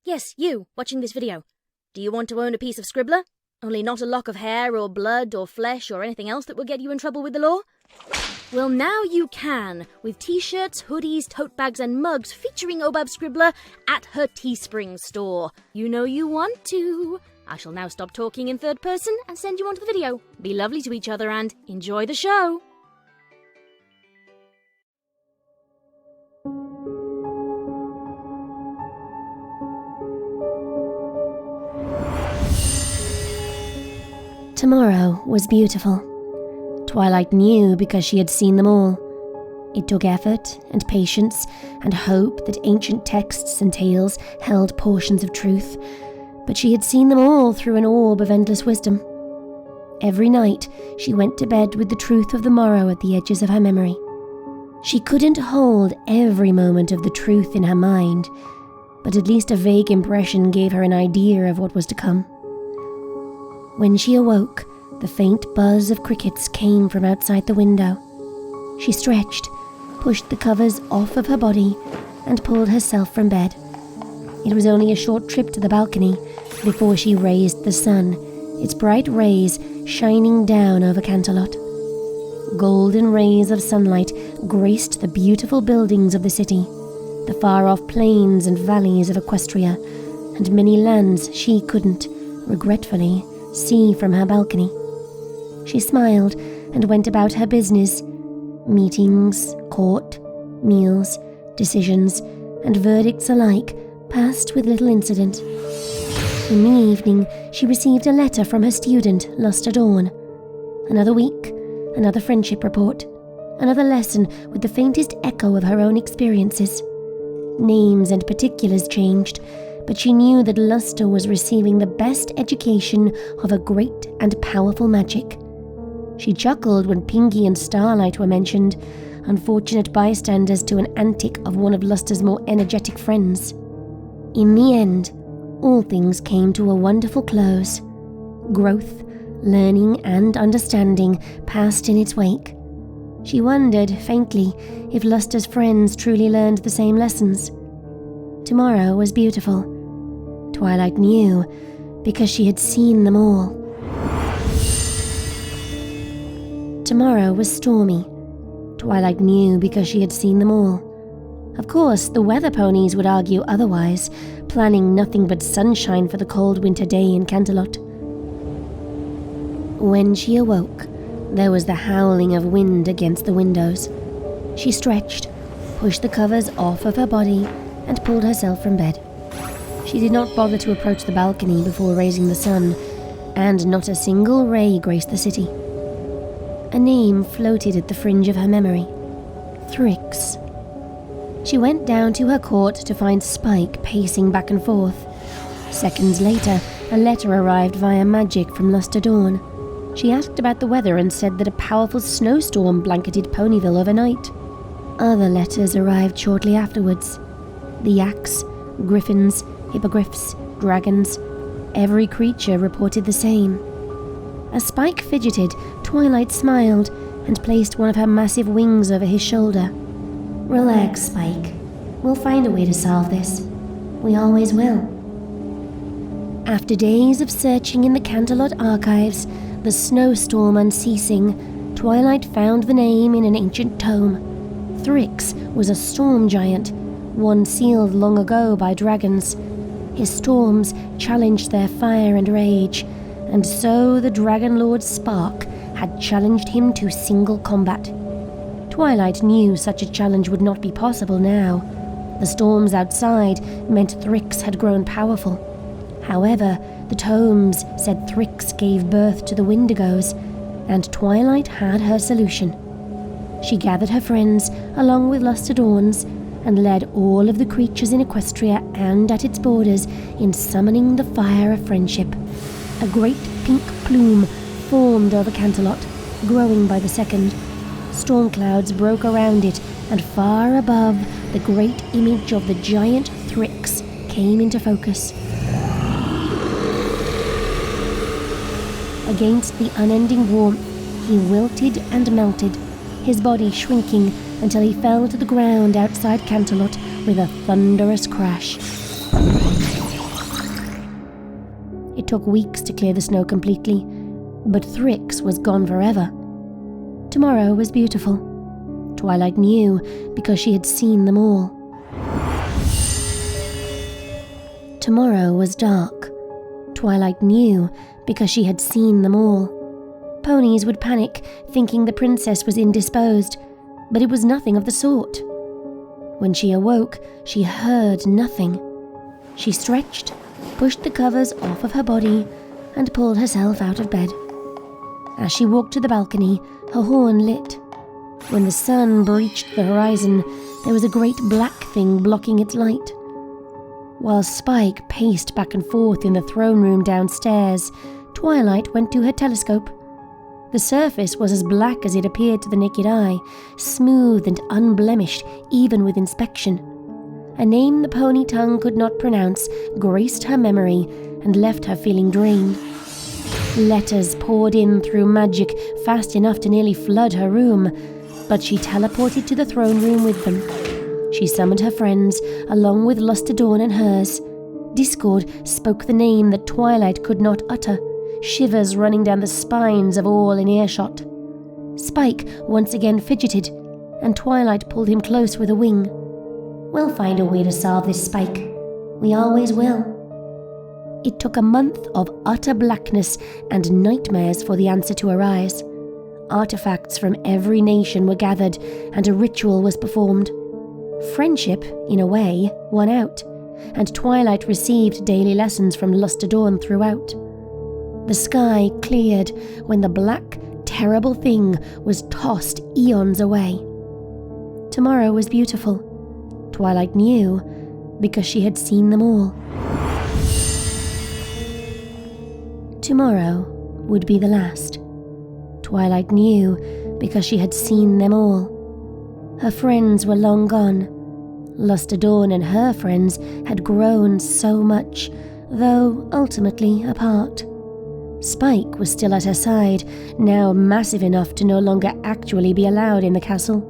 Yes, you, watching this video. Do you want to own a piece of Scribbler? Only not a lock of hair or blood or flesh or anything else that will get you in trouble with the law? Well, now you can, with t-shirts, hoodies, tote bags and mugs featuring Obab Scribbler at her Teespring store. You know you want to. I shall now stop talking in third person and send you on to the video. Be lovely to each other and enjoy the show. Tomorrow was beautiful. Twilight knew because she had seen them all. It took effort and patience and hope that ancient texts and tales held portions of truth, but she had seen them all through an orb of endless wisdom. Every night she went to bed with the truth of the morrow at the edges of her memory. She couldn't hold every moment of the truth in her mind, but at least a vague impression gave her an idea of what was to come. When she awoke, the faint buzz of crickets came from outside the window. She stretched, pushed the covers off of her body, and pulled herself from bed. It was only a short trip to the balcony before she raised the sun, its bright rays shining down over Canterlot. Golden rays of sunlight graced the beautiful buildings of the city, the far-off plains and valleys of Equestria, and many lands she couldn't, regretfully, see from her balcony. She smiled and went about her business. Meetings, court, meals, decisions, and verdicts alike passed with little incident. In the evening, she received a letter from her student, Lustre Dawn. Another week, another friendship report, another lesson with the faintest echo of her own experiences. Names and particulars changed, but she knew that Lustre was receiving the best education of a great and powerful magic. She chuckled when Pinky and Starlight were mentioned, unfortunate bystanders to an antic of one of Lustre's more energetic friends. In the end, all things came to a wonderful close. Growth, learning, and understanding passed in its wake. She wondered, faintly, if Lustre's friends truly learned the same lessons. Tomorrow was beautiful. Twilight knew, because she had seen them all. Tomorrow was stormy. Twilight knew because she had seen them all. Of course, the weather ponies would argue otherwise, planning nothing but sunshine for the cold winter day in Canterlot. When she awoke, there was the howling of wind against the windows. She stretched, pushed the covers off of her body, and pulled herself from bed. She did not bother to approach the balcony before raising the sun, and not a single ray graced the city. A name floated at the fringe of her memory. Thrix. She went down to her court to find Spike pacing back and forth. Seconds later, a letter arrived via magic from Lustre Dawn. She asked about the weather and said that a powerful snowstorm blanketed Ponyville overnight. Other letters arrived shortly afterwards. The yaks, griffins, hippogriffs, dragons, every creature reported the same. As Spike fidgeted, Twilight smiled and placed one of her massive wings over his shoulder. "Relax, Spike. We'll find a way to solve this. We always will." After days of searching in the Canterlot archives, the snowstorm unceasing, Twilight found the name in an ancient tome. Thrix was a storm giant, one sealed long ago by dragons. His storms challenged their fire and rage, and so the Dragon Lord Spark had challenged him to single combat. Twilight knew such a challenge would not be possible now. The storms outside meant Thrix had grown powerful. However, the tomes said Thrix gave birth to the Windigos, and Twilight had her solution. She gathered her friends along with Lustre Dawn's and led all of the creatures in Equestria and at its borders in summoning the fire of friendship. A great pink plume formed over Canterlot, growing by the second. Storm clouds broke around it, and far above, the great image of the giant Thrix came into focus. Against the unending warmth, he wilted and melted, his body shrinking until he fell to the ground outside Canterlot with a thunderous crash. took weeks to clear the snow completely, but Thrix was gone forever. Tomorrow was beautiful. Twilight knew because she had seen them all. Tomorrow was dark. Twilight knew because she had seen them all. Ponies would panic, thinking the princess was indisposed, but it was nothing of the sort. When she awoke, she heard nothing. She stretched, pushed the covers off of her body, and pulled herself out of bed. As she walked to the balcony, her horn lit. When the sun breached the horizon, there was a great black thing blocking its light. While Spike paced back and forth in the throne room downstairs, Twilight went to her telescope. The surface was as black as it appeared to the naked eye, smooth and unblemished even with inspection. A name the pony tongue could not pronounce graced her memory and left her feeling drained. Letters poured in through magic fast enough to nearly flood her room, but she teleported to the throne room with them. She summoned her friends, along with Dawn and hers. Discord spoke the name that Twilight could not utter, shivers running down the spines of all in earshot. Spike once again fidgeted, and Twilight pulled him close with a wing. "We'll find a way to solve this, Spike. We always will." It took a month of utter blackness and nightmares for the answer to arise. Artifacts from every nation were gathered, and a ritual was performed. Friendship, in a way, won out, and Twilight received daily lessons from Dawn throughout. The sky cleared when the black, terrible thing was tossed eons away. Tomorrow was beautiful. Twilight knew because she had seen them all. Tomorrow would be the last. Twilight knew because she had seen them all. Her friends were long gone. Dawn and her friends had grown so much, though ultimately apart. Spike was still at her side, now massive enough to no longer actually be allowed in the castle,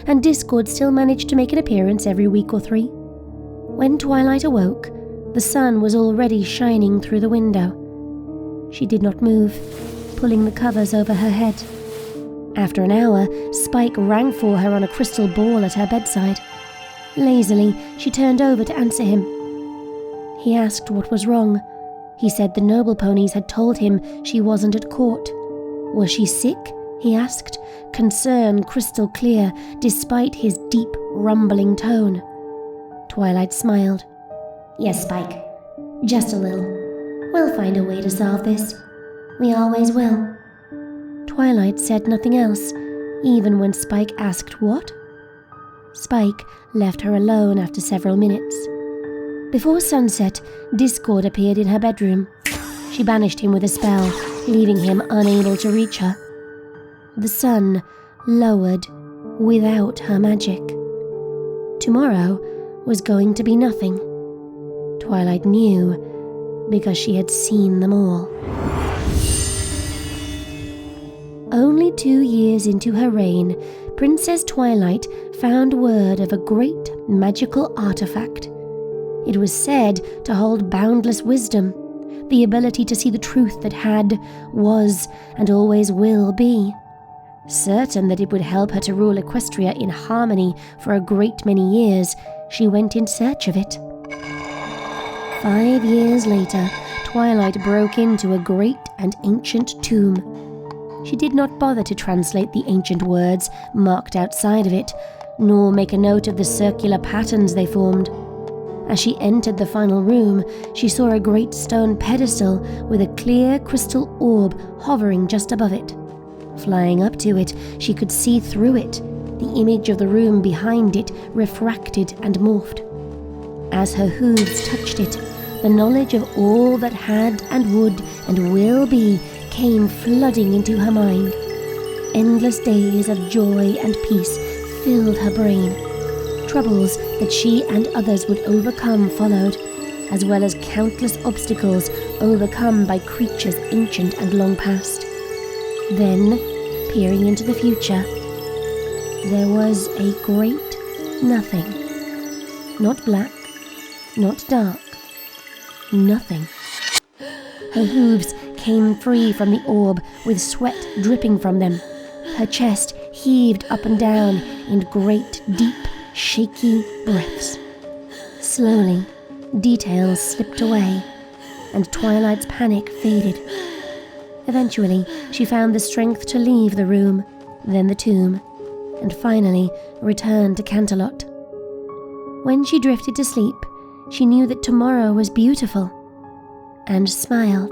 and Discord still managed to make an appearance every week or 3. When Twilight awoke, the sun was already shining through the window. She did not move, pulling the covers over her head. After an hour, Spike rang for her on a crystal ball at her bedside. Lazily, she turned over to answer him. He asked what was wrong. He said the noble ponies had told him she wasn't at court. Was she sick? He asked, concern crystal clear despite his deep, rumbling tone. Twilight smiled. "Yes, Spike. Just a little. We'll find a way to solve this. We always will." Twilight said nothing else, even when Spike asked what. Spike left her alone after several minutes. Before sunset, Discord appeared in her bedroom. She banished him with a spell, leaving him unable to reach her. The sun lowered without her magic. Tomorrow was going to be nothing. Twilight knew because she had seen them all. Only 2 years into her reign, Princess Twilight found word of a great magical artifact. It was said to hold boundless wisdom, the ability to see the truth that had, was, and always will be. Certain that it would help her to rule Equestria in harmony for a great many years, she went in search of it. 5 years later, Twilight broke into a great and ancient tomb. She did not bother to translate the ancient words marked outside of it, nor make a note of the circular patterns they formed. As she entered the final room, she saw a great stone pedestal with a clear crystal orb hovering just above it. Flying up to it, she could see through it, the image of the room behind it refracted and morphed. As her hooves touched it, the knowledge of all that had and would and will be came flooding into her mind. Endless days of joy and peace filled her brain. Troubles that she and others would overcome followed, as well as countless obstacles overcome by creatures ancient and long past. Then, peering into the future, there was a great nothing. Not black, not dark, nothing. Her hooves came free from the orb with sweat dripping from them. Her chest heaved up and down in great, deep, shaky breaths. Slowly, details slipped away, and Twilight's panic faded. Eventually, she found the strength to leave the room, then the tomb, and finally return to Canterlot. When she drifted to sleep, she knew that tomorrow was beautiful, and smiled.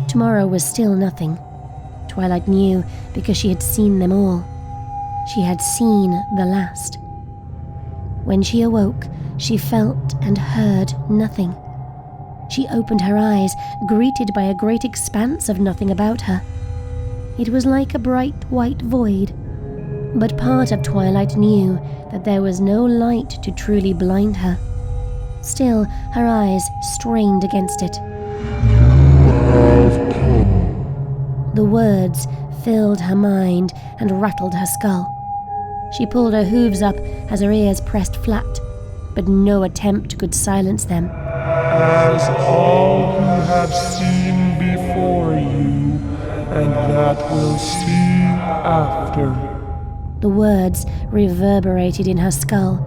Tomorrow was still nothing. Twilight knew because she had seen them all. She had seen the last. When she awoke, she felt and heard nothing. She opened her eyes, greeted by a great expanse of nothing about her. It was like a bright white void, but part of Twilight knew that there was no light to truly blind her. Still, her eyes strained against it. The words filled her mind and rattled her skull. She pulled her hooves up as her ears pressed flat, but no attempt could silence them. As all you have seen before you, and that will see after. The words reverberated in her skull,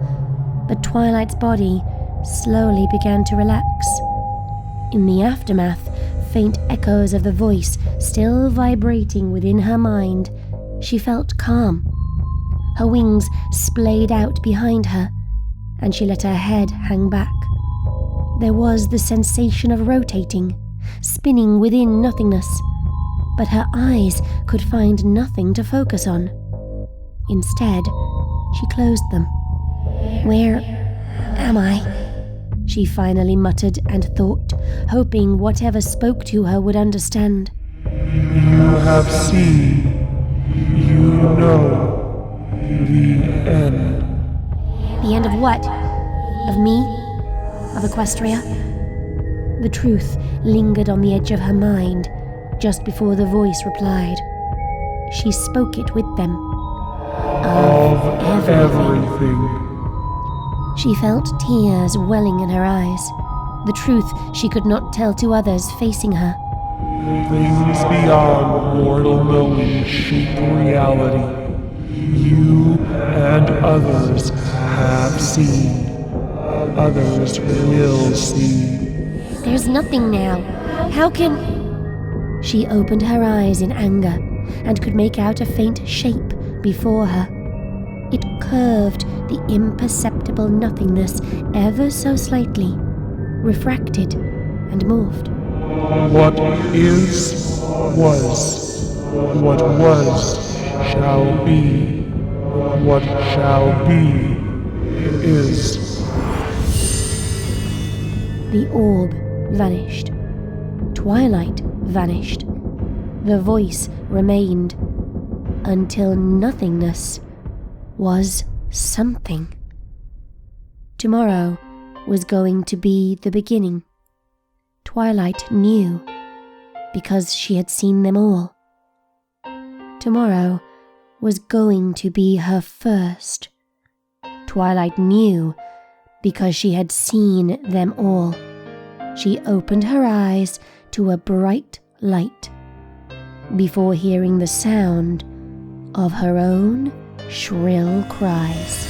but Twilight's body slowly began to relax. In the aftermath, faint echoes of the voice still vibrating within her mind, she felt calm. Her wings splayed out behind her, and she let her head hang back. There was the sensation of rotating, spinning within nothingness, but her eyes could find nothing to focus on. Instead, she closed them. "Where am I?" she finally muttered and thought, hoping whatever spoke to her would understand. You have seen, you know, the end. The end of what? Of me? Of Equestria? The truth lingered on the edge of her mind just before the voice replied. She spoke it with them. Of everything. She felt tears welling in her eyes, the truth she could not tell to others facing her. Things beyond mortal knowing shape reality. You and others have seen. Others will see. There's nothing now. How can... She opened her eyes in anger and could make out a faint shape before her. It curved the imperceptible nothingness ever so slightly, refracted and morphed. What is, was. What was, shall be. What shall be, is. The orb vanished. Twilight vanished. The voice remained, until nothingness was something. Tomorrow was going to be the beginning. Twilight knew, because she had seen them all. Tomorrow was going to be her first. Twilight knew, because she had seen them all. She opened her eyes to a bright light, before hearing the sound of her own shrill cries.